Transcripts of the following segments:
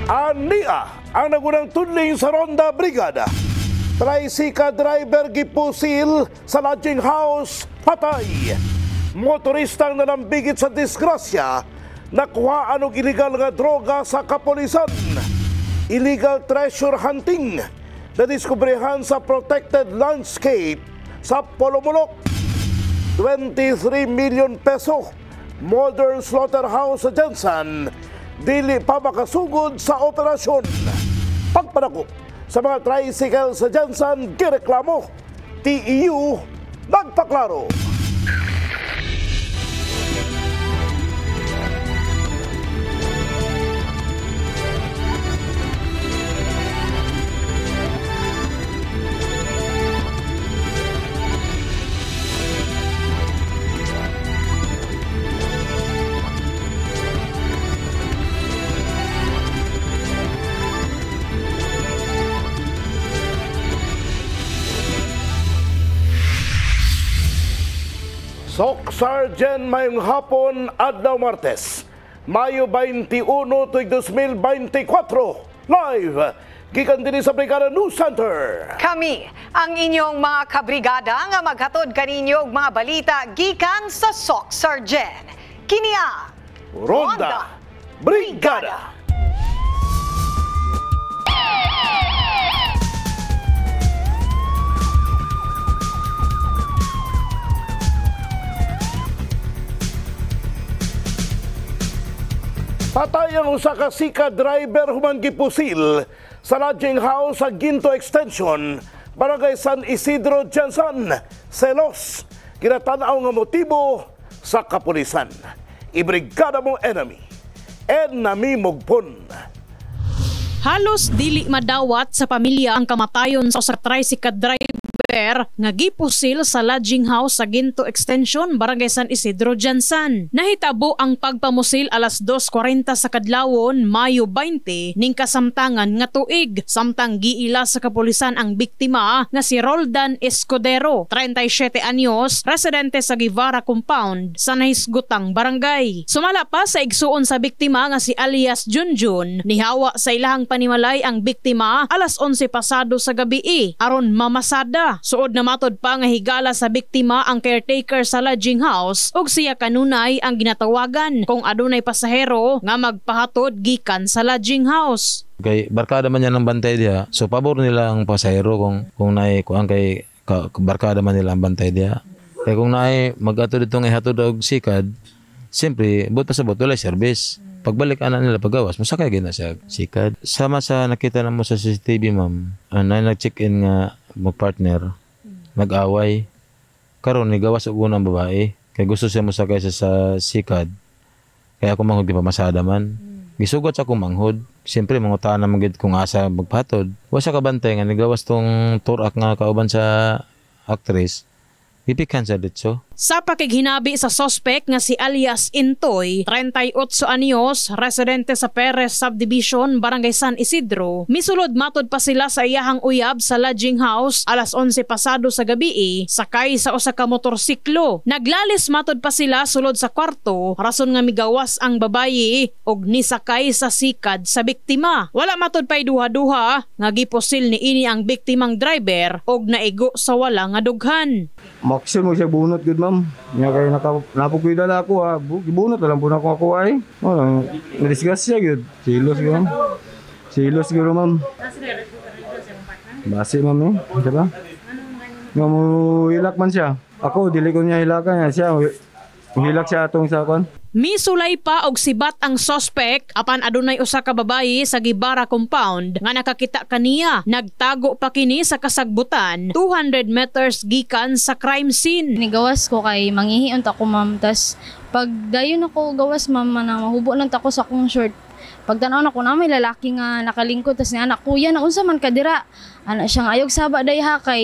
Ania ang nagunang tudling sa Ronda Brigada. Tricycle driver gipusil sa lodging house, patay. Motoristang nanambigit sa disgrasya, nakuhaan og illegal nga droga sa kapulisan. Illegal treasure hunting na diskubrehan sa protected landscape sa Polomolok. 23 million peso. Modern slaughterhouse sa Jensen, dili pa makasugod sa operasyon. Pagpanako sa mga tricycle sa Jensen, gireklamo. TEU nagpaklaro. Sok Sergeant mayong hapon adlaw Martes, Mayo 21, tuig 2024. Live gikan dinhi sa Brigada News Center. Kami ang inyong mga kabrigada nga maghatod kaninyo og mga balita gikan sa Sok Sergeant. Kini ang Ronda Brigada. Patay ang usa ka sika driver human gipusil sa lodging house sa Ginto Extension, Barangay San Isidro, Jensen. Selos, kinatanaw nga motibo sa kapulisan. Ibrigada mo enemy, enemy mogpon. Halos dili madawat sa pamilya ang kamatayon sa usa ka tricycle driver nga gipusil sa lodging house sa Ginto Extension, Barangay San Isidro, Jensen. Nahitabo ang pagpamusil alas 2:40 sa kadlawon, Mayo 20, ning kasamtangan nga tuig. Samtang giila sa kapulisan ang biktima nga si Roldan Escudero, 37 anyos, residente sa Guevara Compound sa nahisgutang barangay. Sumala pa sa igsuon sa biktima nga si alias Junjun, nihawa sa ilahang panimalay ang biktima alas 11 pasado sa gabi aron mamasada. Suod na matod pa nga higala sa biktima ang caretaker sa lodging house ug siya kanunay ang ginatawagan kung adunay pasahero nga magpahatod gikan sa lodging house. Kay barkada man yan ang bantay diha. So pabor nila ang pasahero kung naay kuan kay barkada man nila ang bantay diha. Kay kung naay magatod ditong ihatod og sikad, siyempre but pasabot wala service. Pagbalik anak nila pagawas, masakay gina siya sikad. Sama sa nakita na mo sa CCTV, ma'am, na nag-check-in nga mag-partner, nag-away. Karon ni gawas og unang babae. Kay gusto siya mosakay sa sikad. Kaya ako manghod di pa masada man. Gisugot sa akong manghod. Siyempre mangutaan na magid kung asa magpatod. Wa siya kabantay nga nigawas tong turak nga kauban sa actress. Ipikan sa ditso. Sa pakighinabi sa sospek nga si alias Intoy, 38 anyos, residente sa Perez Subdivision, Barangay San Isidro, misulod matod pa sila sa iyahang uyab sa lodging house alas 11 pasado sa gabi, sakay sa usa ka motorsiklo. Naglalis matod pa sila sulod sa kwarto, rason nga migawas ang babayi og nisakay sa sikad sa biktima. Wala matod pay duha-duha nga gipusil ni ini ang biktimang driver og naigo sa wala nga dughan. Maximum siya bunot good ma'am. Nga kayo napagkuida na ako ha. Bunot na lang po na ako ay. Wala, nadisgas siya good. Silos good ma'am. Silos good ma'am. Basi ma'am eh. Diba? Nga mo hilak man siya. Ako, dili ko niya hilakan siya. Hilak siya atong sa kon. Misulay pa og sibat ang suspect apan adunay usa ka babayi sa Guevara Compound nga nakakita kaniya. Nagtago pa kini sa kasagbutan 200 meters gikan sa crime scene. Nigawas ko kay manghihion ta ko ma'am, tas pag dayon ako gawas ma'am na mahubo lang ta ko sa akong short. Pagtanaw na ko na may lalaki nga nakalingkod, tas ni anak kuya na unsa man ka dira. Anak siya nga ayog saba day ha kay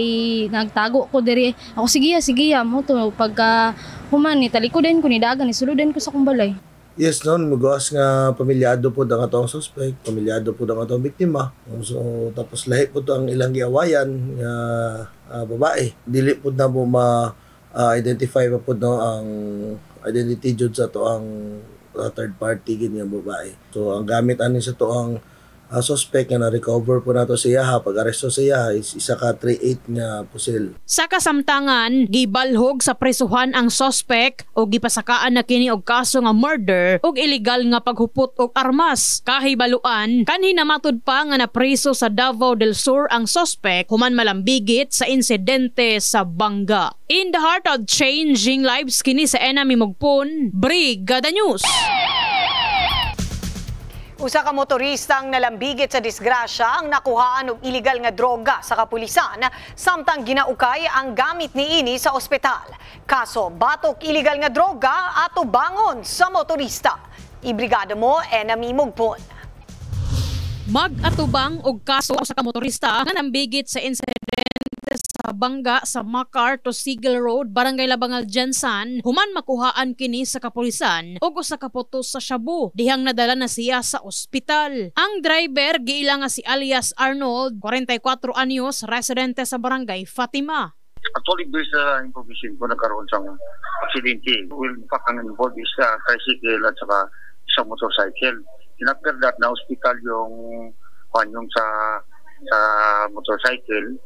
nagtago ko diri. Ako sige mo to pagka human ni talikod din ko ni dagan ni sulod din ko sa kumbalay. Yes, noon mugawas nga pamilyado po ang atong suspect, pamilyado po ang atong biktima. So tapos lahi po to ang ilang giawayan nga babae. Dili po na mo ma-identify pa po no ang identity jud sa to ang third party gini nga babae. So ang gamit ani sa to ang suspect nga na-recover po nato siya pag-aresto siya is isa ka 38 nga pusil. Sa kasamtangan, gibalhog sa presuhan ang suspect o gipasakaan na kini og kaso nga murder ug illegal nga paghupot og armas. Kahibaluan, kanhi namatod pa nga napriso sa Davao del Sur ang suspect human malambigit sa insidente sa Banga. In the heart of changing lives kini sa Enami Mugpon, Brigada News. Usa ka motoristang nalambigit sa disgrasya ang nakuhaan og illegal nga droga sa kapulisan samtang ginaukay ang gamit niini sa ospital. Kaso batok illegal nga droga ato bangon sa motorista. Ibrigada mo Enami Mugpon. Mag-atubang og kaso sa kamotorista nga nambigit sa insidente sa Banga sa Makar to Sigel Road, Barangay Labangal, Jansan, human makuhaan kini sa kapulisan ug usa ka putos sa shabu. Dihang nadala na siya sa ospital. Ang driver giila nga si alias Arnold, 44 anyos, residente sa Barangay Fatima. Actually, based sa information ko, nagkaroon sa aksidente. Well, in fact, ang involved is tricycle at saka sa motorcycle. After that, na-hospital yung sa motorcycle.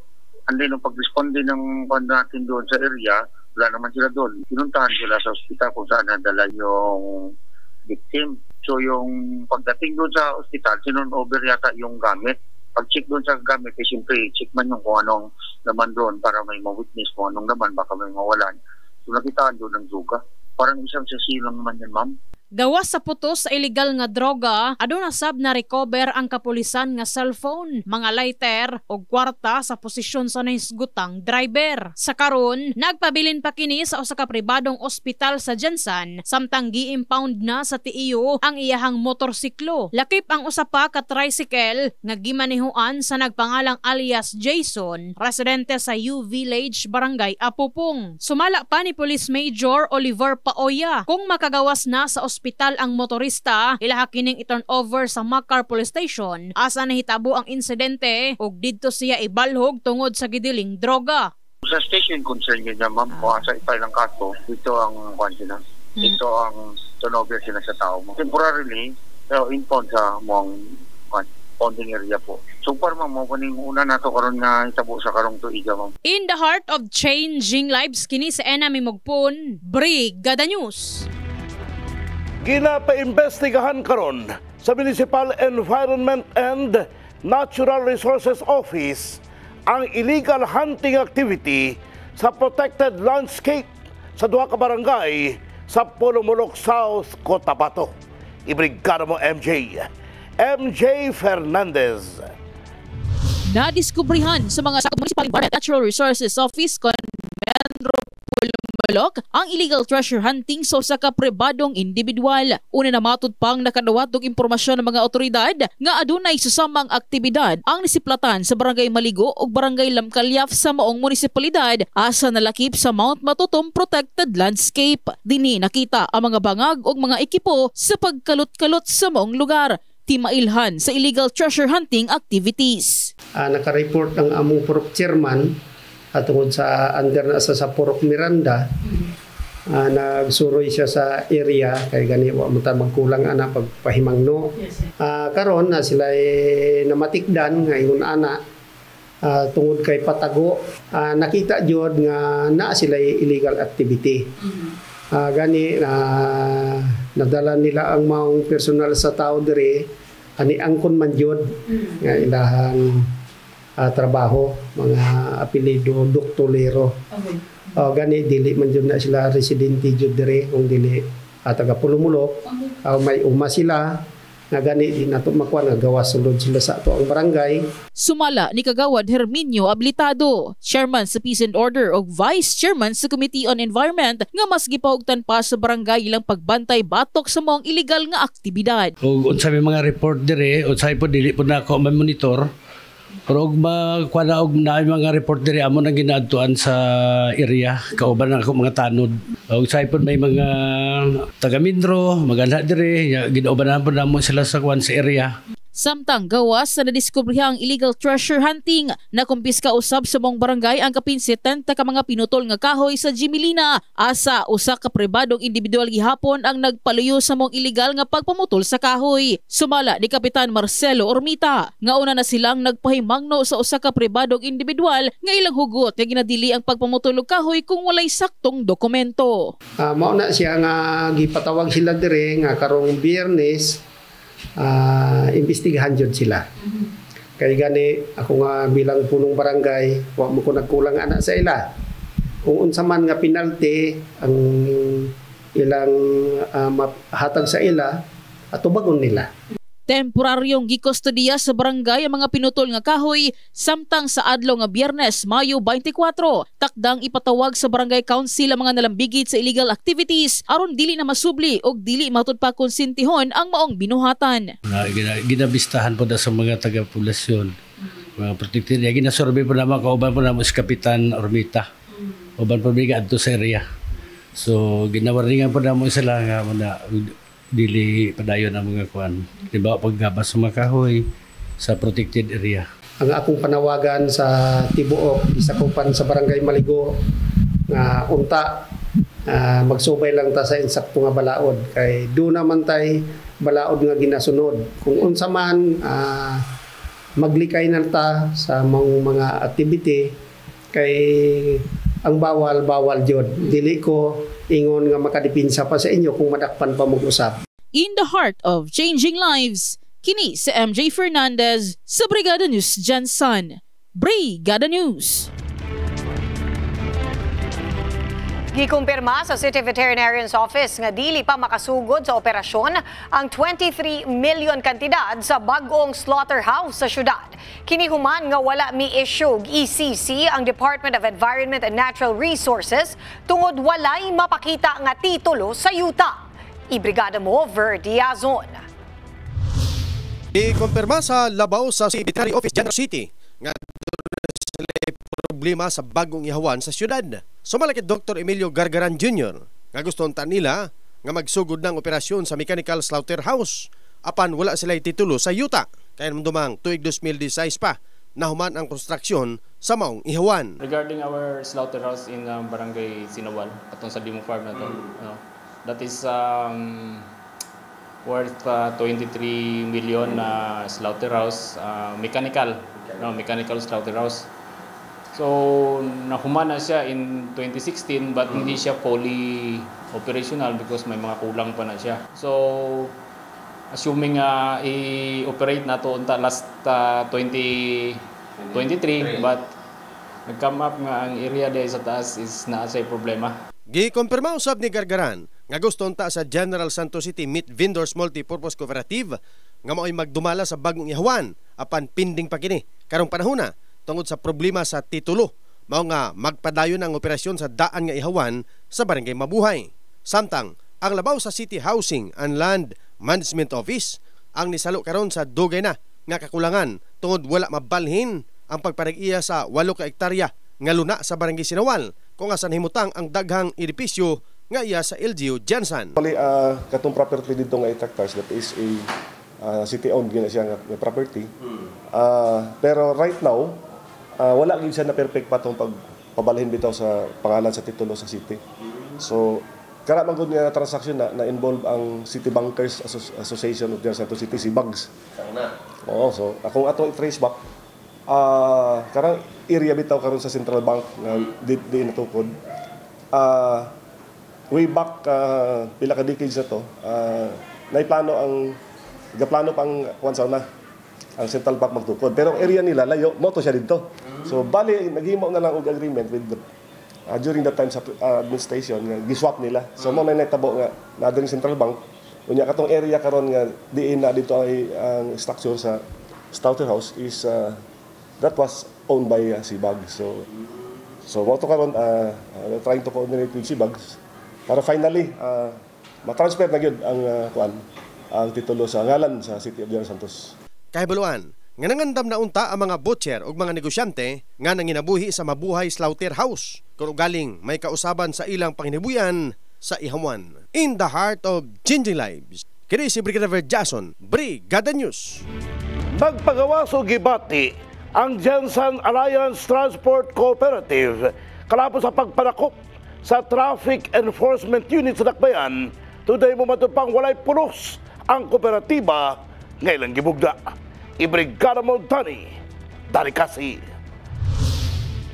And then, nung pag-responde ng natin doon sa area, wala naman sila doon. Pinuntahan sila sa hospital kung saan nadala yung victim. So, yung pagdating doon sa hospital, sinon-over yata yung gamit. Pag-check doon sa gamit, eh, siyempre, check man yung kung anong laman doon para may ma-witness kung anong laman, baka may mawalan. So, nakitaan doon ng duga. Parang isang sasilang naman yan, ma'am. Gawas sa putos sa illegal nga droga, aduna sab na recover ang kapulisan nga cellphone, mga lighter o kwarta sa posisyon sa nahisgutang driver. Sa karon, nagpabilin pa kini sa usa ka pribadong ospital sa Jansan, samtang gi-impound na sa TIU ang iyahang motorsiklo. Lakip ang usa pa ka tricycle nga gimanihuan sa nagpangalang alias Jason, residente sa U Village, Barangay Apupong. Sumala pa ni Police Major Oliver Paoya kung makagawas na sa ospital ang motorista, ilaha kining i-turn over sa Makar Police Station asa nahitabo ang insidente ug didto siya ibalhog tungod sa gidiling droga. Sa station concern niya, ma'am, kung asa ipay ng kaso, ito ang kwantina. Ito ang turnover sila sa tao mo. Temporarily, impound sa mong pounding area po. So far, ma'am, kuning una nato karon nga itabo sa karong tuiga, ma'am. In the heart of changing lives kini sa Enami Mugpon, Brigada News. Ginapaimbestigahan karon sa Municipal Environment and Natural Resources Office ang illegal hunting activity sa protected landscape sa duha ka barangay sa Pulumulok South, Cotabato. Ibrigada mo MJ Fernandez. Nadiskubrihan sa mga Municipal Environment and Natural Resources Office Pulumulok ang illegal treasure hunting sa usa ka pribadong individual. Una na matud pang nakadawat og impormasyon ng mga otoridad nga adunay susamang aktibidad ang nisiplatan sa Barangay Maligo ug Barangay Lamcalyaf sa maong munisipalidad asa nalakip sa Mount Matutom Protected Landscape. Dinhi nakita ang mga bangag ug mga ekipo sa pagkalot-kalot sa maong lugar. Timailhan sa illegal treasure hunting activities. Naka-report ang among Purok Chairman tungod sa under na sa Purok Miranda. Nagsuroy siya sa area kay gani wa mo ta magkulang ana pagpahimangno. Karon na sila namatikdan nga ingon ana tungod kay patago. Nakita jud nga naa sila illegal activity. Gani nadala nila ang maong personal sa tao dire ani angkon man jud nga ilahang trabaho, mga apelido doktolero. Gani dili man jud na sila residente jud dire kung dili taga Pulumulok. May uma sila nga gani di nato makuha nga gawas sulod sila sa ato ang barangay. Sumala ni Kagawad Herminio Ablitado, Chairman sa Peace and Order o Vice Chairman sa Committee on Environment nga mas gipahugtan pa sa barangay ilang pagbantay batok sa mga illegal nga aktibidad. Ug unsa may mga report dire, unsay po dili po na ako ma-monitor. Pero magkuha na mga report diri amo nang ginaadtuan sa area kauban na ako mga tanod. Og saypon may mga taga Mindro, maganda diri ginaubanan po namo sila sa kuan sa area. Samtang gawas sa nadiskubrihang illegal treasure hunting, nakumpiska usab sa mong barangay ang kapin 70 ka mga pinutol nga kahoy sa Jimilina. Asa usa ka pribadong individual gihapon ang nagpaluyo sa mong illegal nga pagpamutol sa kahoy. Sumala ni Kapitan Marcelo Ormita nga una na silang nagpahimangno sa usa ka pribadong individual nga ilang hugot nga ginadili ang pagpamutol og kahoy kung walay saktong dokumento. Mao na siya nga gipatawag sila dire nga karong Biyernes. Imbestigahan jud sila. Kay gani ako nga bilang punong barangay, wa mo ko nagkulang ana sa ila. Kung unsa man nga penalty ang ilang mahatag sa ila, atubagon nila. Temporaryong gikustodiya sa barangay ang mga pinutol nga kahoy samtang sa adlaw nga Biyernes, Mayo 24, takdang ipatawag sa barangay council ang mga nalambigit sa illegal activities aron dili na masubli og dili matud pa konsentihon ang maong binuhatan. Ginabistahan po na sa mga taga-populasyon, mga protected. Ginasurvey po naman, kauban po naman si Kapitan Ormita. Uban po biga adto sa area. So ginawaringan po naman sila nga dili padayon ang mga kuan. Diba paggabas sa mga kahoy sa protected area. Ang akong panawagan sa tibuok, isakupan sa barangay Maligo nga unta magsubay lang ta sa insakto nga balaod kay do naman tay balaod nga ginasunod. Kung unsa man maglikay na ta sa mga activity kay ang bawal jud. Dili ko ingon nga makadipinsa pa sa inyo kung madakpan pa mag-usap. In the heart of changing lives, kini si MJ Fernandez sa Brigada News Jansan. Brigada News. Gikumpirma sa City Veterinarian's Office nga dili pa makasugod sa operasyon ang 23 million kantidad sa bag-ong slaughterhouse sa syudad. Kinihuman nga wala mi-issue ECC ang Department of Environment and Natural Resources tungod walay mapakita nga titulo sa yuta. Ibrigada mo, Ver Diazon. Ikumpirma sa labaw sa Secretary Office General City nga problema sa bagong ihawan sa syudad. Sumalakit Dr. Emilio Gargaran Jr. nga gustong ta nila nga magsugod ng operasyon sa mechanical slaughterhouse apan wala sila titulo sa yuta. Kaya dumang tuig 2016 pa nahuman ang konstruksyon sa maong ihawan. Regarding our slaughterhouse in Barangay Sinawan, atong sa Dimo Farm na to, that is worth 23 million na slaughterhouse, mechanical slaughterhouse. So nahuman na siya in 2016 but hindi siya fully operational because may mga kulang pa na siya. So assuming i-operate na to unta last 2023 but nag-come up nga ang area there sa taas is naa say problema. Gikumpirma usab ni Gargaran nga gusto unta sa General Santos City Meat Vendors Multipurpose Cooperative nga mao'y magdumala sa bagong ihawan apan pending pa kini karong panahona tungod sa problema sa titulo. Mao nga magpadayon ang operasyon sa daan nga ihawan sa Barangay Mabuhay. Samtang ang labaw sa City Housing and Land Management Office ang nisalo karon sa dugay na nga kakulangan tungod wala mabalhin ang pagparag-iya sa 8 ka hektarya nga luna sa Barangay Sinawal kung asan himutang ang daghang edipisyo nga iya sa LGU Jansan. Bali katong property dito nga 8 hectares that is a city-owned gina siya nga property. Pero right now wala gyud siya na perfect pa tong pagpabalhin bitaw sa pangalan sa titulo sa city. So kara man gud nga transaction na involve ang City Bankers Association of General Santos City, si Bags. Oo, so akong atong i-trace back karang area bitaw karon sa Central Bank nga di natukod. Way back pila ka decades na to, gaplano pang kuwansaw na ang Central Bank magtukod. Pero ang area nila layo, mo to siya dito. So bali naghimo na lang og agreement with during that time sa administration nga giswap nila. So mo may natabo nga na din Central Bank unya katong area karon nga diin na dito ay ang structure sa slaughterhouse is that was owned by Sibag. So mo to karon we're trying to coordinate with Sibag para finally ma-transfer na gyud ang titulo sa ngalan sa City of General Santos. Kahibuluan, nga nangandam na unta ang mga butcher o mga negosyante nga nanginabuhi sa Mabuhay Slaughterhouse kung galing may kausaban sa ilang panginabuyan sa ihawan. In the heart of changing lives, kini si Brigadier Jason, Brigada News. Nagpagawas o gibati ang Jensen Alliance Transport Cooperative kalapos sa pagpanakop sa Traffic Enforcement Unit sa Dakbayan. Today mo matupang walay pulos ang kooperatiba ngayong gibugda. Ibrigada Montani, Darikasi.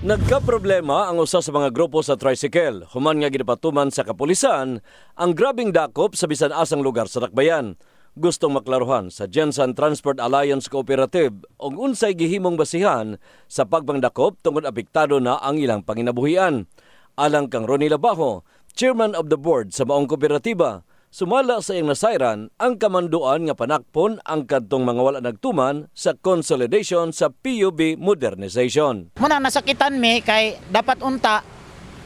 Nagkaproblema ang usa sa mga grupo sa tricycle. Human nga ginapatuman sa kapulisan ang grabing dakop sa bisan asang lugar sa Dakbayan. Gustong maklaruhan sa Jensen Transport Alliance Cooperative og unsay gihimong basihan sa pagbangdakop tungod apektado na ang ilang panginabuhian. Alang kang Ronnie Labajo, chairman of the board sa maong kooperatiba, sumala sa iyang nasayran ang kamanduan nga panakpon ang kadtong mga wala nagtuman sa consolidation sa PUB modernization. Muna nasakitan mi kay dapat unta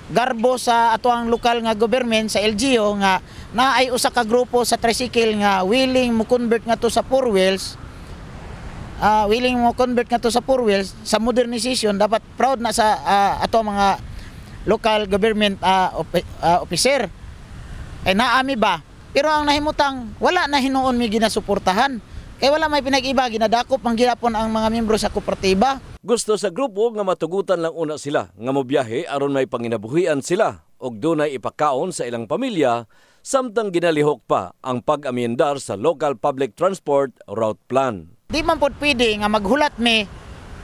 garbo sa ato ang lokal nga government sa LGU nga na ay usa ka grupo sa tricycle nga willing mo convert nga to sa four wheels. Sa modernization dapat proud na sa ato mga local government officer. Ay naami ba? Pero ang nahimutang wala na hinuon mi ginasuportahan. Kay wala may pinag-iba ginadakop ang gihapon ang mga miyembro sa kooperatiba. Gusto sa grupo nga matugutan lang una sila nga mobiyahe aron may panginabuhian sila og dunay ipakaon sa ilang pamilya samtang ginalihok pa ang pag-amyendar sa local public transport route plan. Di man pod pwede nga maghulat mi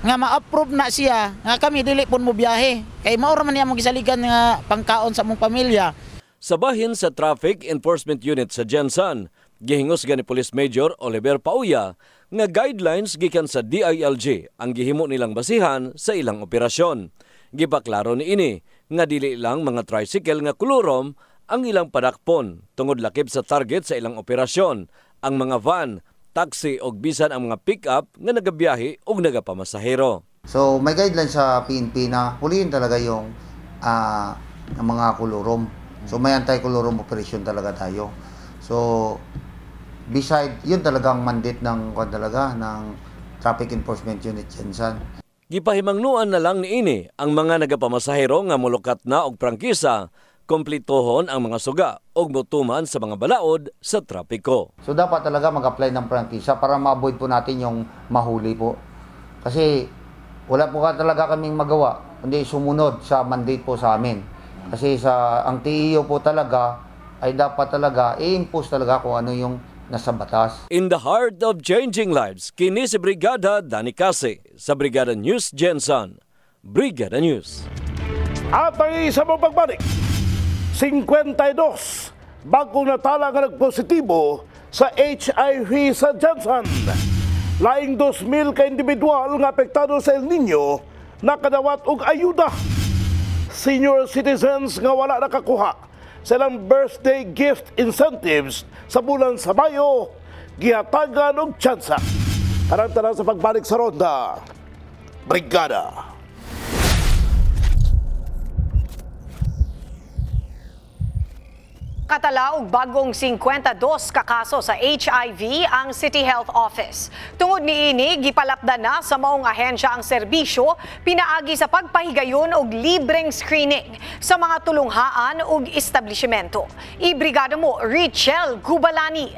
nga ma-approve na siya nga kami dili pon mo biyahe kay mao ra man niya mong gisaligan nga pangkaon sa among pamilya. Sa bahin sa Traffic Enforcement Unit sa Jensen, gihingos gani Police Major Oliver Pauya nga guidelines gikan sa DILG ang gihimo nilang basihan sa ilang operasyon. Gipaklaro ni ini nga dili lang mga tricycle nga kulurom ang ilang padakpon tungod lakip sa target sa ilang operasyon, ang mga van, taxi o bisan ang mga pick-up nga nagabiyahe o nagapamasahero. So may guidelines sa PNP na huliin talaga yung mga kulurom. So may anti-kulurom operation talaga tayo. So beside yun talagang mandate ng Traffic Enforcement Unit Jensen. Gipahimangnuan na lang ni ini ang mga nagapamasahero nga molukat na og prangkisa kompletohon ang mga suga o motuman sa mga balaod sa trapiko. So dapat talaga mag-apply ng prangkisa para ma-avoid po natin yung mahuli po. Kasi wala po talaga kaming magawa, kundi sumunod sa mandate po sa amin. Kasi ang TEO po talaga ay dapat talaga i-impose talaga kung ano yung nasa batas. In the heart of changing lives, kini si Brigada Danikasi sa Brigada News Jensen. Brigada News. At ang isa mong pagbalik, 52 bagong natala nga nagpositibo sa HIV sa Jensen. Laing 2,000 ka individual nga apektado sa El Nino nakadawat og ayuda. Senior citizens nga wala nakakuha sa ilang birthday gift incentives sa bulan sa Mayo gihatagan og tsansa. Tarang-tarang sa pagbalik sa ronda. Brigada. Katala og bagong 52 ka kaso sa HIV ang City Health Office. Tungod niini, gipalapdan na sa maong ahensya ang serbisyo pinaagi sa pagpahigayon og libreng screening sa mga tulunghaan ug establishmento. Ibrigada mo Richelle Gubalani.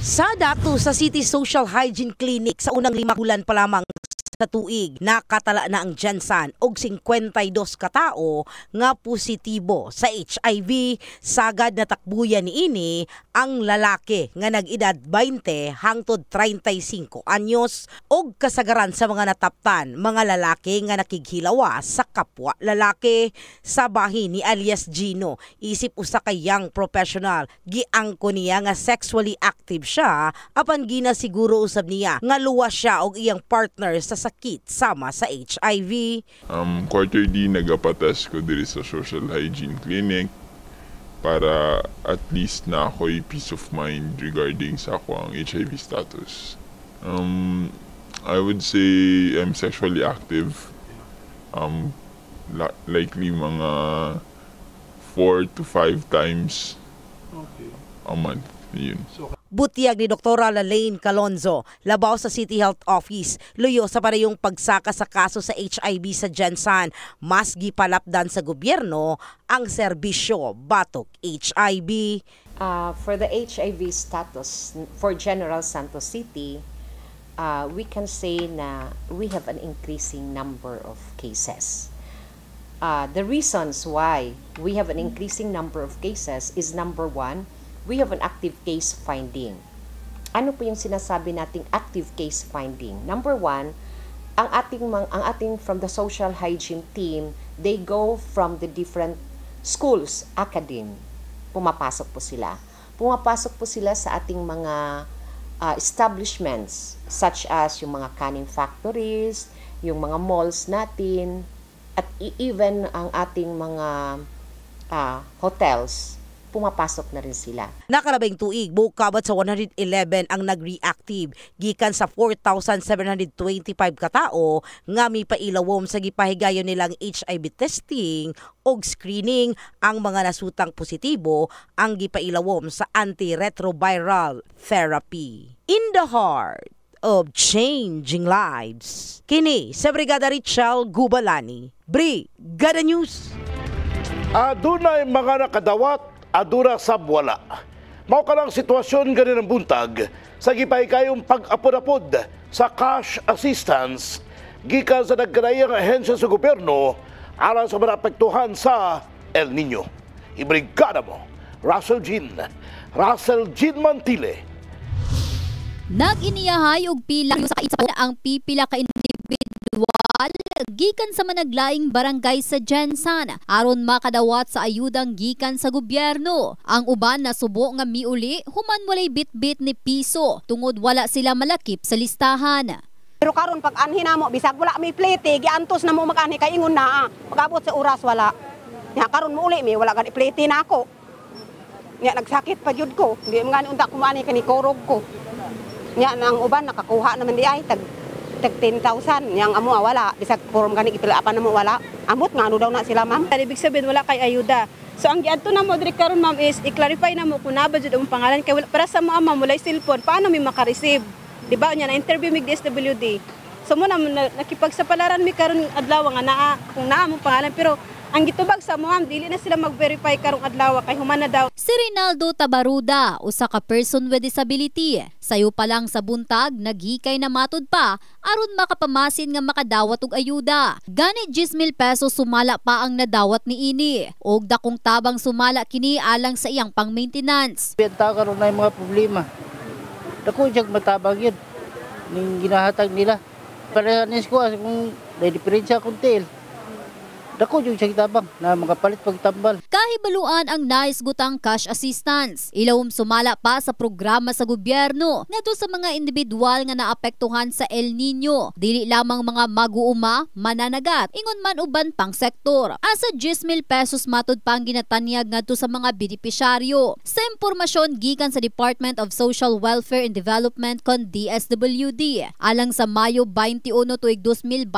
Sa dato sa City Social Hygiene Clinic sa unang 5 bulan pa lamang sa tuig, nakatala na ang Jensen og 52 ka tawo nga positibo sa HIV. Sagad na takbuyan niini ang lalaki nga nag-edad 20 hangtod 35 anyos og kasagaran sa mga nataptan mga lalaki nga nakighilawa sa kapwa lalaki. Sa bahin ni alias Gino, isip usa ka young professional, giangko niya nga sexually active siya apan ginasiguro usab niya nga luwas siya og iyang partner sa sakit sama sa HIV. Quarterly nagapatas ko diri sa Social Hygiene Clinic para at least na ako'y peace of mind regarding sa ako ang HIV status. I would say I'm sexually active. Likely mga 4 to 5 times a month. Yun. Butiyag ni Dr. Lalaine Calonzo, labaw sa City Health Office, luyo sa parehong pagsaka sa kaso sa HIV sa Jensen. Mas gipalapdan sa gobyerno ang serbisyo batok HIV. For the HIV status for General Santos City, we can say na we have an increasing number of cases. The reasons why we have an increasing number of cases is number one, we have an active case finding. Ano po yung sinasabi nating active case finding? Number one, ang ating from the social hygiene team, they go from the different schools, academy. Pumapasok po sila. Pumapasok po sila sa ating mga establishments such as yung mga canning factories, yung mga malls natin, at even ang ating mga hotels, pumapasok na rin sila. Nakalabing tuig, bukabat sa 111 ang nag-reactive gikan sa 4,725 katao nga mi pailawom sa gipahigayon nilang HIV testing og screening. Ang mga nasutang positibo ang gipailawom sa antiretroviral therapy. In the heart of changing lives, kini sa Brigada Richel Gubalani, Brigada News. Adunay mga nakadawat, adura sabwala. Mao ka lang sitwasyon ganin ang buntag sa gipahigayong pag-apod-apod sa cash assistance gikan sa nagkanayang ahensya sa gobyerno alang sa mga apektuhan sa El Nino. Ibrigada mo, Russell Jean Mantile. Nag-iniyahay og pila sa kaitsa ang pipila ka individual gikan sa managlaing barangay sa Jensan aron makadawat sa ayudang gikan sa gobyerno. Ang uban na subo nga miuli human walay bit-bit ni piso tungod wala sila malakip sa listahan. Pero karon pag anhi namo bisag wala mi plete giantos na mo mag-anhi kay ingon na pag-abot sa oras wala. Nya karon mo uli mi wala gani plete na ako. Nya nagsakit pa jud ko. Di man unta ko maani kani korog ko. Nya nang uban nakakuha naman di ay tag 10,000 yang amo wala bisag form gani ipilapan namo wala amot nga ano daw na sila ma'am. Ibig sabihin wala kay ayuda. So ang giadto na mo diri karon ma'am is i-clarify na mo kung na ba jud ang pangalan kay para sa mo ma'am walay cellphone paano mi maka-receive. Di ba nya na interview mig DSWD. So mo na nakipagsapalaran mi karon adlaw nga naa kung naa mo pangalan pero ang gitubag sa mo ma'am dili na sila mag-verify karong adlaw kay human na daw. Si Rinaldo Tabaruda, usa ka person with disability, sayo pa lang sa buntag naghikay na matud pa aron makapamasin nga makadawat og ayuda. Gani 10,000 pesos sumala pa ang nadawat ni ini og dakong tabang sumala kini alang sa iyang pang-maintenance. Benta karon na mga problema. Dako jag matabang yun ning ginahatag nila. Parehanis ko kung may diferensya kunti. Dako yung tabang na makapalit pagtambal. Kahibaluan ang naisgutang cash assistance. Ilawom sumala pa sa programa sa gobyerno ngadto sa mga individual nga naapektuhan sa El Nino. Dili lamang mga mag-uuma, mananagat, ingon man uban pang sektor. Asa 10,000 pesos matud pang ginatanyag ngadto sa mga benepisyaryo. Sa impormasyon gikan sa Department of Social Welfare and Development kon DSWD, alang sa Mayo 21 tuig 2024,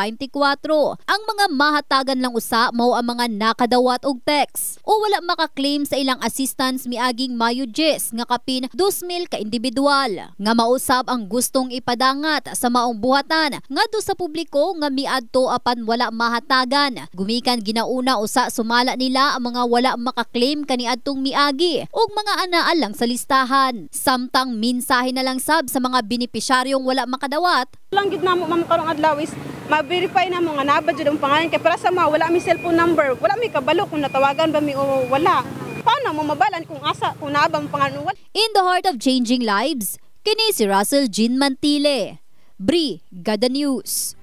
ang mga mahatagan lang mao ang mga nakadawat og text o wala makaklaim sa ilang assistance miaging Mayo 10 nga kapin 2,000 ka individual nga mausab ang gustong ipadangat sa maong buhatan ngadto sa publiko nga miadto apan wala mahatagan. Gumikan ginauna usa sumala nila ang mga wala makaklaim kaniadtong miagi ug mga anaa lang sa listahan. Samtang mensahe na lang sab sa mga benepisyaryong wala makadawat. Lang gid namo ma'am karong adlaw is ma-verify na mo nga naba jud ang pangalan kay para sa mga wala mi cellphone number, wala mi kabalo kung natawagan ba mi o wala. Paano mo mabalan kung asa kung naba ang pangalan wala? In the heart of changing lives, kini si Russell Jean Mantile, Brigada News.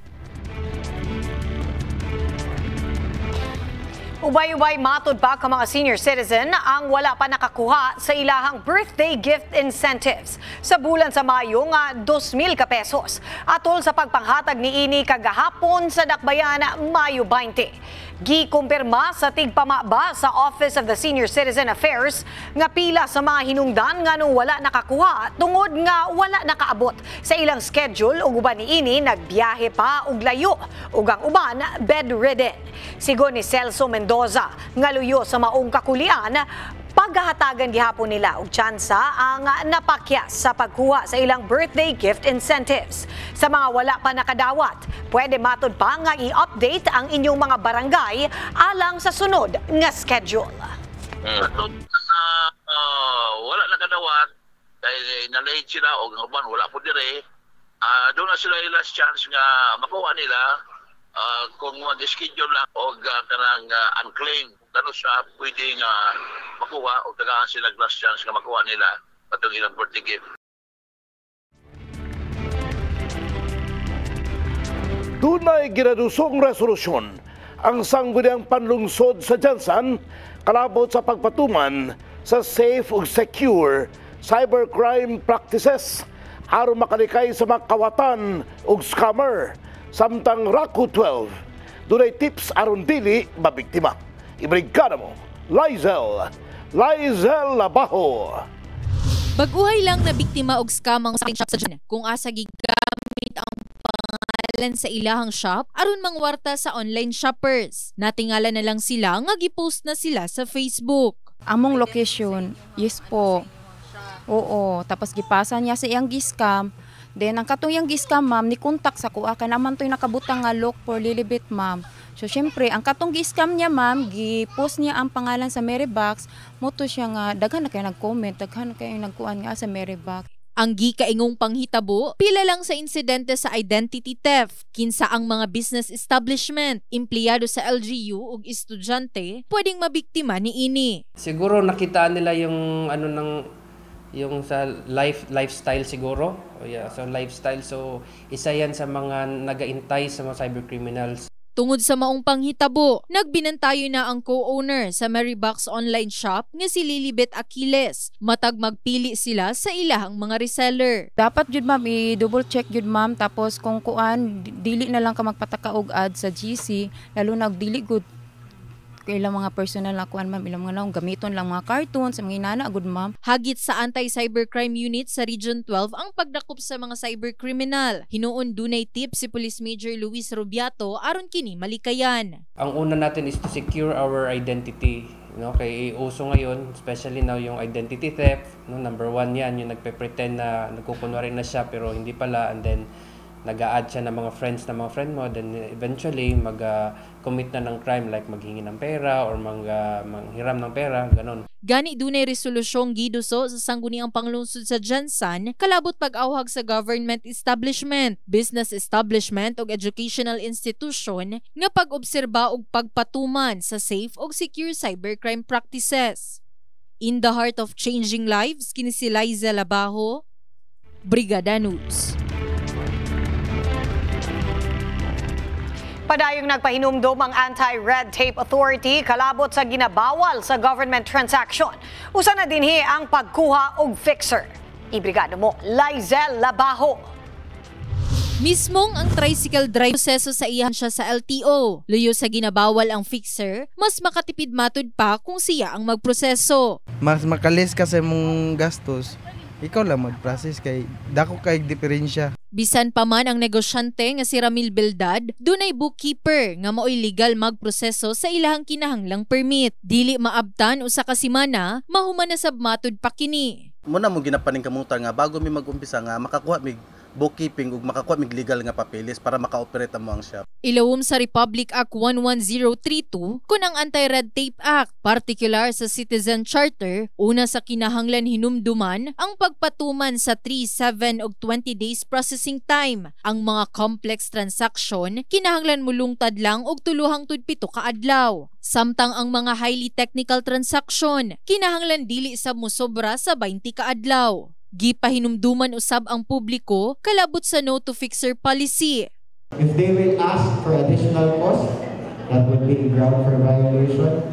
Ubay-ubay matud pa ka mga senior citizen ang wala pa nakakuha sa ilahang birthday gift incentives sa bulan sa Mayo nga 2,000 ka pesos atol sa pagpanghatag ni ini kagahapon sa Dakbayan Mayo 20. Gikumpirma sa tigpamaba sa Office of the Senior Citizen Affairs nga pila sa mga hinungdan nga nung wala nakakuha tungod nga wala nakaabot sa ilang schedule ug uban ni ini nagbiyahe pa og layo ug ang uban bedridden. Sigon ni Celso Mendoza nga luyo sa maong kakulian, paghahatagan gihapon nila og tsansa ang napakyas sa pagkuha sa ilang birthday gift incentives. Sa mga wala pa nakadawat, pwede matud pa nga i-update ang inyong mga barangay alang sa sunod nga schedule. Wala nakadawat kay na-late sila o uban wala po dire. doon na sila yung last chance nga makuha nila kung mag-schedule lang o kanang unclaimed. Gano'n siya pwedeng makuha o tagaan sila last chance nga makuha nila patong ilang birthday gift. Dunay ginadusong resolusyon ang sangguniang panlungsod sa Jansan kalabot sa pagpatuman sa safe ug secure cybercrime practices aron makalikay sa mga kawatan ug scammer samtang RACU 12 dunay tips aron dili mabiktima. Ibrigada mo, Lizel Labaho. Baguhay lang na biktima og scam ang shop sa Jansan kung asa gigamit ang pangalan sa ilahang shop aron mangwarta sa online shoppers. Natingala na lang sila nga gipost na sila sa Facebook. Among location, yes po. Oo, tapos gipasa niya sa iyang giskam. Then ang katong iyang giskam ma'am ni kontak sa kuha kay naman toy nakabutang nga look for Lilibet ma'am. So syempre ang katong giskam niya ma'am, gi-post niya ang pangalan sa Marybox, moto siya nga daghan na kay nag-comment, daghan na kay nagkuan nga sa Marybox. Ang gikaingong panghitabo, pila lang sa insidente sa identity theft. Kinsa ang mga business establishment, empleyado sa LGU ug estudyante, pwedeng mabiktima niini. Siguro nakitaan nila yung yung sa lifestyle siguro. So lifestyle, so isa yan sa mga nagaintay sa mga cybercriminals. Tungod sa maong panghitabo, nagbinantayo na ang co-owner sa Marybox online shop nga si Lilibet Aquiles. Matag magpili sila sa ilahang mga reseller. Dapat jud ma'am i-double check jud ma'am, tapos kung kuan dili na lang ka magpataka og ad sa GC, lalo na og dili good ilang mga personal na kuan ma'am, ilang mga naong gamiton lang mga cartoons sa mga inana good ma'am. Hagit sa anti-cybercrime unit sa Region 12 ang pagdakop sa mga cybercriminal. Hinuon dunay tip si Police Major Luis Rubiato aron kini malikayan. Ang una natin is to secure our identity. No, kay uso ngayon, especially now yung identity theft, no, number 1 yan, yung nagpe-pretend na nagkukunwari na siya pero hindi pala, and then nag-a-add siya ng mga friends mo, then eventually mag-commit na ng crime like maghingi ng pera or manghiram ng pera, ganon. Gani dunay resolusyong giduso sa sangguniang panglungsod sa Jansan kalabot pag-awhag sa government establishment, business establishment ug educational institution nga pag-obserba ug pagpatuman sa safe ug secure cybercrime practices. In the heart of changing lives, kini si Liza Labaho, Brigada News. Padayong nagpahinumdom ang Anti-Red Tape Authority kalabot sa ginabawal sa government transaction. Usa na dinhi ang pagkuha og fixer. Ibrigado mo, Lizel Labaho. Mismong ang tricycle drive proseso sa iyan siya sa LTO. Luyo sa ginabawal ang fixer, mas makatipid matud pa kung siya ang magproseso. Mas makalis ka sa mong gastos. Ikaw lang mag-process kay dako kay diferensya. Bisan pa man ang negosyante nga si Ramil Beldad, dunay bookkeeper nga maoy legal magproseso sa ilahang kinahanglang permit. Dili maabtan usa ka semana, mahuman na sab matud pa kini. Muna mo ginapaning kamutan nga bago mi mag-umpisa nga makakuha mig bookkeeping ug makakuha mig legal nga papeles para maka-operate mo ang shop. Ilawom sa Republic Act 11032 kun ang Anti-Red Tape Act, particular sa Citizen Charter, una sa kinahanglan hinumduman ang pagpatuman sa 3, 7 ug 20 days processing time. Ang mga complex transaction kinahanglan mulungtad lang og 3 hangtod 7 ka adlaw. Samtang ang mga highly technical transaction kinahanglan dili sa mosobra sa 20 ka adlaw. Gipahinumduman usab ang publiko kalabot sa no to fixer policy. If they will ask for additional cost, that would be ground for violation.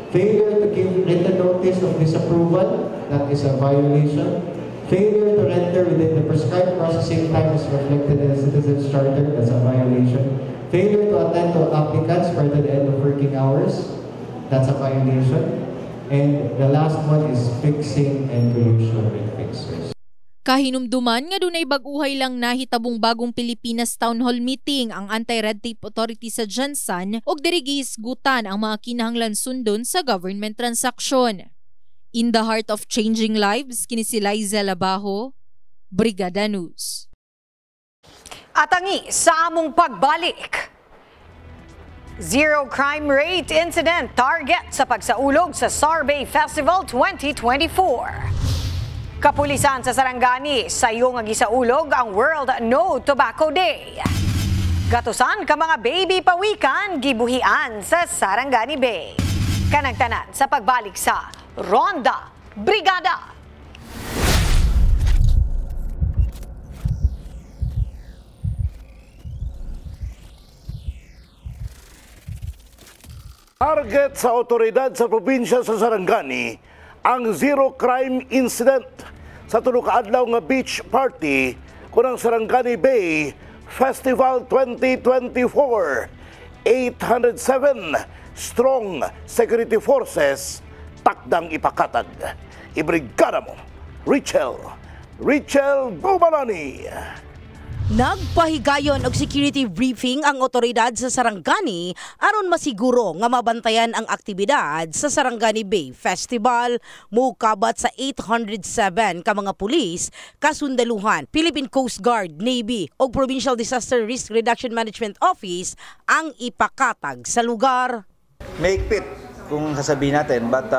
Failure to give written notice of disapproval, that is a violation. Failure to render within the prescribed processing time is reflected in the Citizen's Charter, that's a violation. Failure to attend to applicants prior to the end of working hours, that's a violation. And the last one is fixing and collusion with fixers. Kahinumduman nga dunay bag-uhay lang nahitabong bagong Pilipinas Town Hall meeting ang Anti-Red Tape Authority sa Jansan ug diri gihisgutan ang mga kinahanglan sundon sa government transaction. In the heart of changing lives, kini si Liza Labaho, Brigada News. Atangi sa among pagbalik. Zero crime rate incident target sa pagsaulog sa Sarbay Festival 2024. Kapulisan sa Sarangani, sayo nga gisaulog ang World No Tobacco Day. Gatusan ka mga baby pawikan gibuhian sa Sarangani Bay. Kanagtanan sa pagbalik sa Ronda Brigada. Target sa otoridad sa probinsya sa Sarangani ang zero crime incident sa tulo ka adlaw nga beach party kunang Sarangani Bay Festival 2024. 807 strong security forces takdang ipakatag. Ibrigada mo, Richel Bubalani. Nagpahigayon og security briefing ang otoridad sa Sarangani aron masiguro nga mabantayan ang aktibidad sa Sarangani Bay Festival. Mukabat sa 807 ka mga pulis, kasundaluhan, Philippine Coast Guard, Navy ug Provincial Disaster Risk Reduction Management Office ang ipakatag sa lugar. Maigpit kung sasabihin natin, but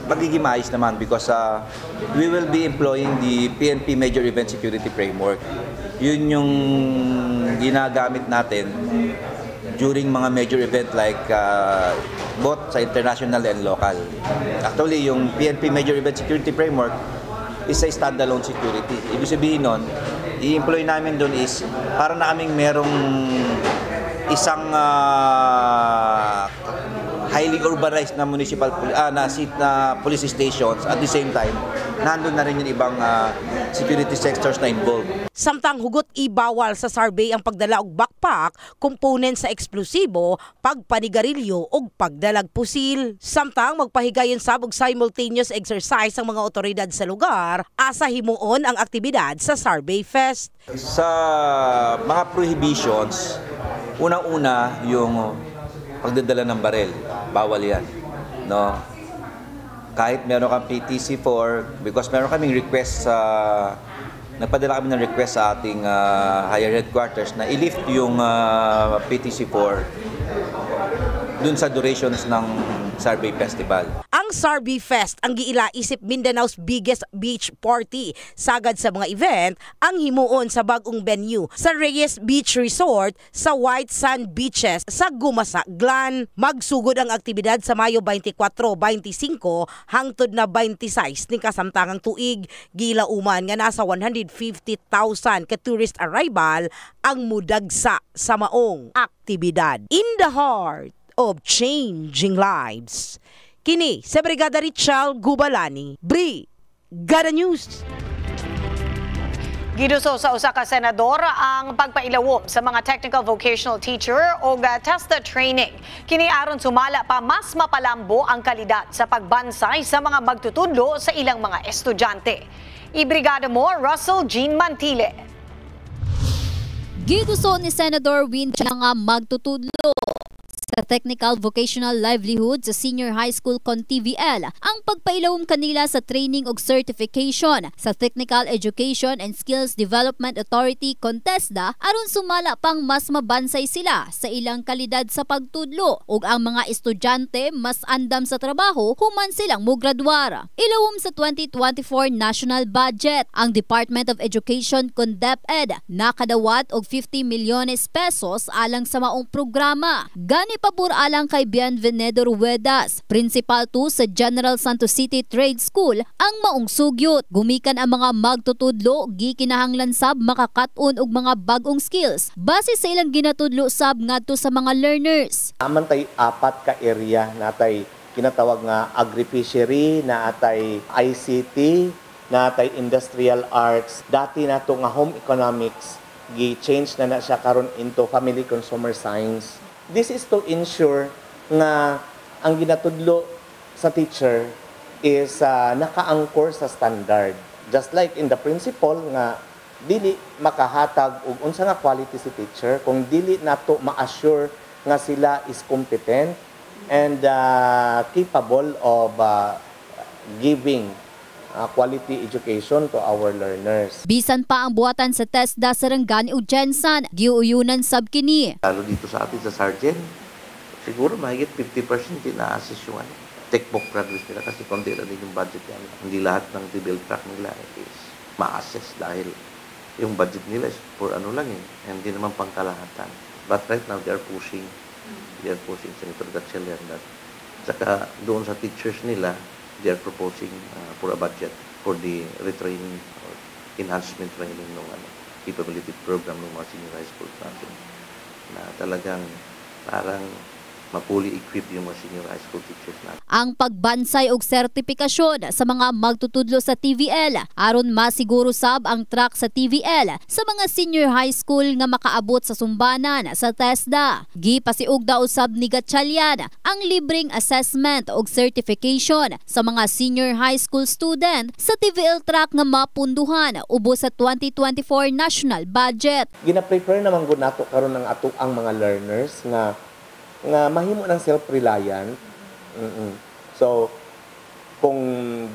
magiging maayos naman because we will be employing the PNP Major Event Security Framework. Yun yung ginagamit natin during mga major event like both sa international and local. Actually, yung PNP Major Event Security Framework is a standalone security. Ibig sabihin nun, i-employ namin doon is para na kaming merong isang highly urbanized na municipal na police stations. At the same time, nandun na rin yung ibang security sectors na involved. Samtang hugot ibawal sa SARBay ang pagdala og backpack, component sa eksplosibo, pagpanigarilyo ug pagdalag pusil. Samtang magpahigayon sab og simultaneous exercise ang mga otoridad sa lugar, asa himuon ang aktibidad sa SARBay Fest. Sa mga prohibitions, unang-una yung pagdadala ng barel, bawal yan. No? Kahit meron kang PTC4, because meron kaming request nagpadala kami ng request sa ating higher headquarters na i-lift yung PTC4 dun sa durations ng SARBay Festival. Ang SARBay Fest ang giila isip Mindanao's biggest beach party. Sagad sa mga event ang himuon sa bagong venue sa Reyes Beach Resort sa White Sand Beaches sa Gumasa, Glan. Magsugod ang aktibidad sa Mayo 24, 25 hangtod na 26 ning kasamtangang tuig. Gilauman nga nasa 150,000 ka tourist arrival ang mudagsa sa maong aktibidad. In the heart of changing lives. Kini sa Brigada Richel Gubalani, Brigada News. Giduso sa usa ka senador ang pagpailawom sa mga technical vocational teacher o TESDA training. Kini aron sumala pa mas mapalambo ang kalidad sa pagbansay sa mga magtutudlo sa ilang mga estudyante. Ibrigada mo, Russell Jean Mantile. Giduso ni Senador Win nga magtutudlo sa Technical Vocational Livelihood sa Senior High School TVL ang pagpailawom kanila sa training ug certification sa Technical Education and Skills Development Authority TESDA aron sumala pang mas mabansay sila sa ilang kalidad sa pagtudlo ug ang mga estudyante mas andam sa trabaho human silang mograduar. Ilawom sa 2024 national budget ang Department of Education DepEd nakadawat og 50 milyones pesos alang sa maong programa. Gani pabor alang kay Bienvenido Ruedas, Principal 2 sa General Santos City Trade School, ang maong sugyot. Gumikan ang mga magtutudlo, gikinahanglan sab makakat-on og mga bagong skills base sa ilang ginatudlo sab ngadto sa mga learners. Amantay apat ka area natay kinatawag nga agri-fishery, natay ICT, natay industrial arts. Dati nato nga home economics, gi-change na siya karon into family consumer science. This is to ensure nga ang ginatudlo sa teacher is naka-anchor sa standard. Just like in the principle nga dili makahatag og unsa nga quality si teacher kung dili nato ma-assure nga sila is competent and capable of giving quality education to our learners. Bisan pa ang buhatan sa TESDA Sarangani ug Jensan, giuyunan sab kini. Lalo dito sa atin sa Sergeant, siguro mahigit 50% din na-assess yung take-book progress nila kasi konti lang din yung budget yan. Hindi lahat ng rebuild track nila is ma-assess dahil yung budget nila is for ano lang hindi naman pangkalahatan. But right now, they are pushing Senator Gatchalian that saka doon sa teachers nila, they are proposing for a budget for the retraining or enhancement training ng capability program ng mga senior high school natin na talagang parang ma-fully equipped yung mga senior high school teachers natin. Ang pagbansay og sertipikasyon sa mga magtutudlo sa TVL aron masiguro sab ang track sa TVL sa mga senior high school nga makaabot sa sumbanan sa TESDA. Gipasiug daw usab ni Gatchalian ang libreng assessment og certification sa mga senior high school student sa TVL track nga mapunduhan ubos sa 2024 national budget. Gina-prepare naman gud nato karon ng ato ang mga learners nga mahimo ng self-reliant. So, kung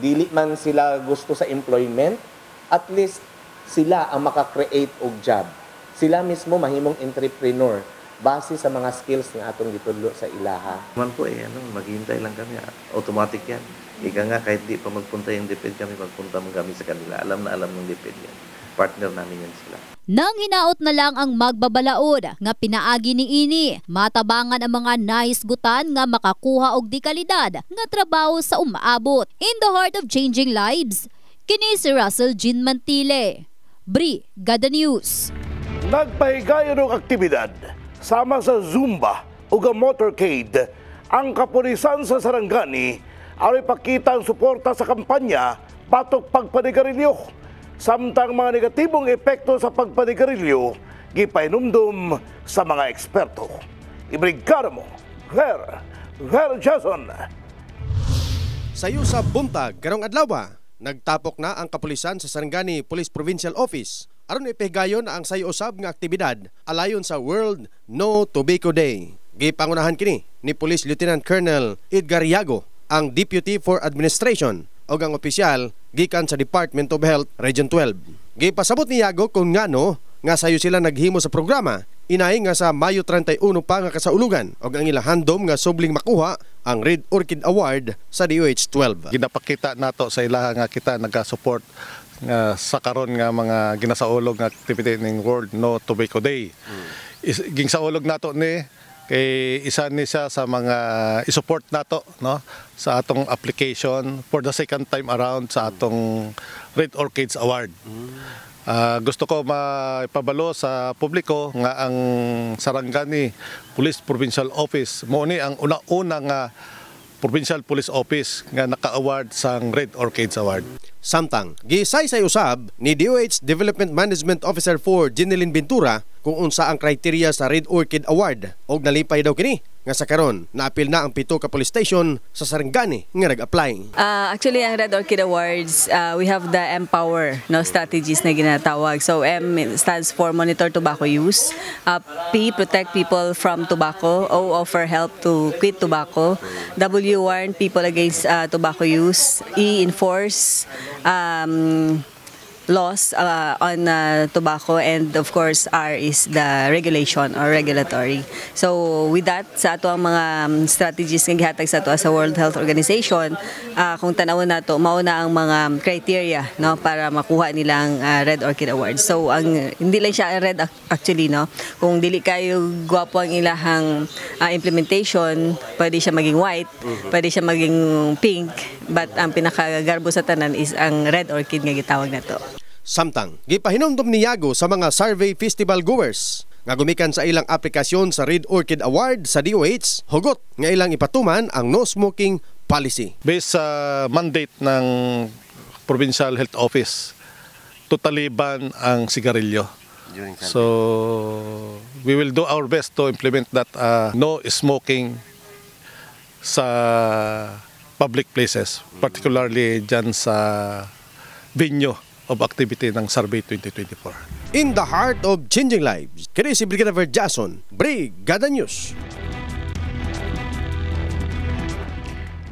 dili man sila gusto sa employment, at least sila ang maka-create og job. Sila mismo mahimong entrepreneur base sa mga skills nga atong gitudlo sa ilaha. Man po maghihintay lang kami. Automatic yan. Ika nga kahit di pa magpunta yung DepEd kami, magpunta mo kami sa kanila. Alam na alam ng DepEd yan. Partner namin yan sila. Nang hinaot na lang ang magbabalaod nga pinaagi ni ini, matabangan ang mga nahisgutan nga makakuha og dekalidad nga trabaho sa umaabot. In the heart of changing lives, kini si Russell Jean Mantile. Brigada News. Nagpahigayon og aktibidad sama sa Zumba ug motorcade ang kapulisan sa Sarangani aron ipakita ang suporta sa kampanya batok pagpanigarilyo. Samtang mga negatibong epekto sa pagpanigarilyo, gipainumdum sa mga eksperto. Ibrigada mo, Her Jason. Sayo sa buntag, karong adlaw, nagtapok na ang kapulisan sa Sarangani Police Provincial Office aron ipahigayon ang sayo usab nga aktibidad alayon sa World No Tobacco Day. Gipangunahan kini ni Police Lieutenant Colonel Edgar Yago, ang Deputy for Administration o ang opisyal gikan sa Department of Health Region 12. Gipasabot ni Yago kung ngano nga sayo sila naghimo sa programa, inay nga sa Mayo 31 pa nga kasaulugan o ang ilang handom nga subling makuha ang Red Orchid Award sa DOH-12. Ginapakita nato sa ilaha nga kita nagka-support sa karon nga mga ginasaulog nga activity ning World No Tobacco Day. Gingsaulog nato ni kay isa ni siya sa mga i-support nato sa atong application for the second time around sa atong Red Orchids Award. Gusto ko maipabalo sa publiko nga ang Sarangani Police Provincial Office mo ni ang una-una nga Provincial Police Office nga naka-award sang Red Orchids Award. Samtang gisaysay usab ni DOH Development Management Officer 4 Jeneline Ventura kung unsa ang kriteria sa Red Orchid Award og nalipay daw kini nga sa karon naapil na ang 7 ka police station sa Sarangani nga nag-apply. Actually ang Red Orchid Awards, we have the Empower strategies na ginatawag. So M stands for Monitor Tobacco Use, P protect people from tobacco, O offer help to quit tobacco, W warn people against tobacco use, E enforce laws on tobacco, and of course R is the regulation or regulatory. So with that, sa ato ang mga strategies nga gihatag sa ato sa World Health Organization, kung tanawon nato mauna ang mga criteria para makuha nilang Red Orchid Award. So ang hindi lang siya red actually kung dili kayo gwapo ang ilahang implementation, pwede siya maging white, pwede siya maging pink, but ang pinakagarbo sa tanan is ang Red Orchid nga gitawag nato. Samtang gipahinumdum ni Yago sa mga survey festival goers nga gumikan sa ilang aplikasyon sa Red Orchid Award sa DOH, hugot nga ilang ipatuman ang no smoking policy. Based sa mandate ng Provincial Health Office, totally ban ang sigarilyo. So we will do our best to implement that no smoking sa public places, particularly dyan sa venue of activity ng Survey 2024. In the heart of changing lives, kini si Brigada Ver Jason, Brigada News.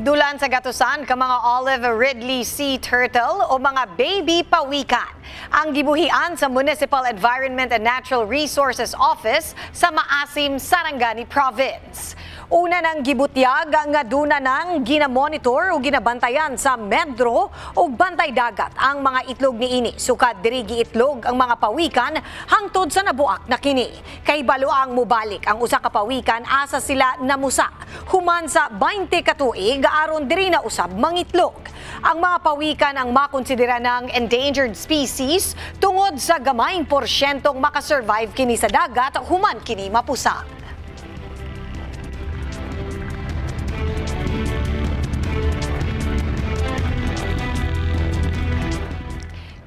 Dulan sa gatusan ka mga olive ridley sea turtle o mga baby pawikan ang gibuhian sa Municipal Environment and Natural Resources Office sa Maasim, Sarangani Province. Una nang gibutyag nga duna nang ginamonitor o ginabantayan sa Medro o Bantay Dagat ang mga itlog ni ini. Sukad diri giitlog ang mga pawikan hangtod sa nabuak na kini. Kay balo ang mubalik ang usa ka pawikan asa sila namusa. Human sa 20 ka tuig aron diri na usab mangitlog. Ang mga pawikan ang makonsidera ng endangered species tungod sa gamayng porsyentong makasurvive kini sa dagat human kini mapusa.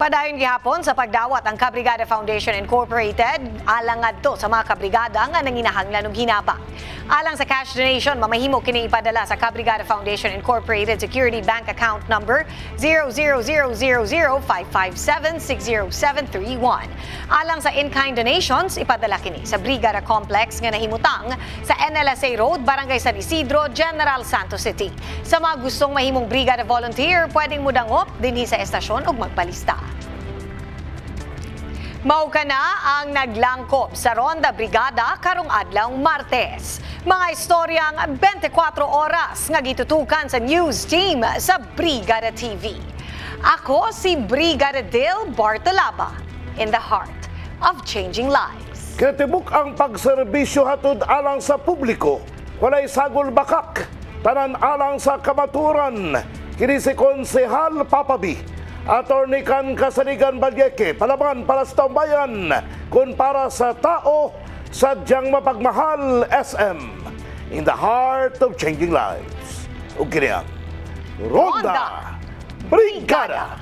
Padayon gihapon sa pagdawat ang Kabrigada Foundation Incorporated alang adto sa mga kabrigada nga nanginahanglan og hinapa. Alang sa cash donation, mamahimo kini ipadala sa Kabrigada Foundation Incorporated Security Bank Account Number 000005576071. Alang sa in-kind donations, ipadala kini sa Brigada Complex nga nahimutang sa NLSA Road, Barangay San Isidro, General Santos City. Sa mga gustong mahimong Brigada Volunteer, pwedeng mudangop dinhi sa estasyon ug magpalista. Mao ka na ang naglangkob sa Ronda Brigada karong adlaw Martes. Mga istoryang 24 oras nga gitutukan sa news team sa Brigada TV. Ako si Brigada Dale Bartolaba, in the heart of changing lives. Kinatibuk ang pagserbisyo hatod alang sa publiko. Walay sagol bakak, tanan alang sa kamaturan. Kini si Konsehal Papabi. Attorney Kan Kasanigan Balyeke, palaban para sa tambayan, kung para sa tao, sadyang mapagmahal SM. In the heart of changing lives. O kiniyan, Ronda Brigada.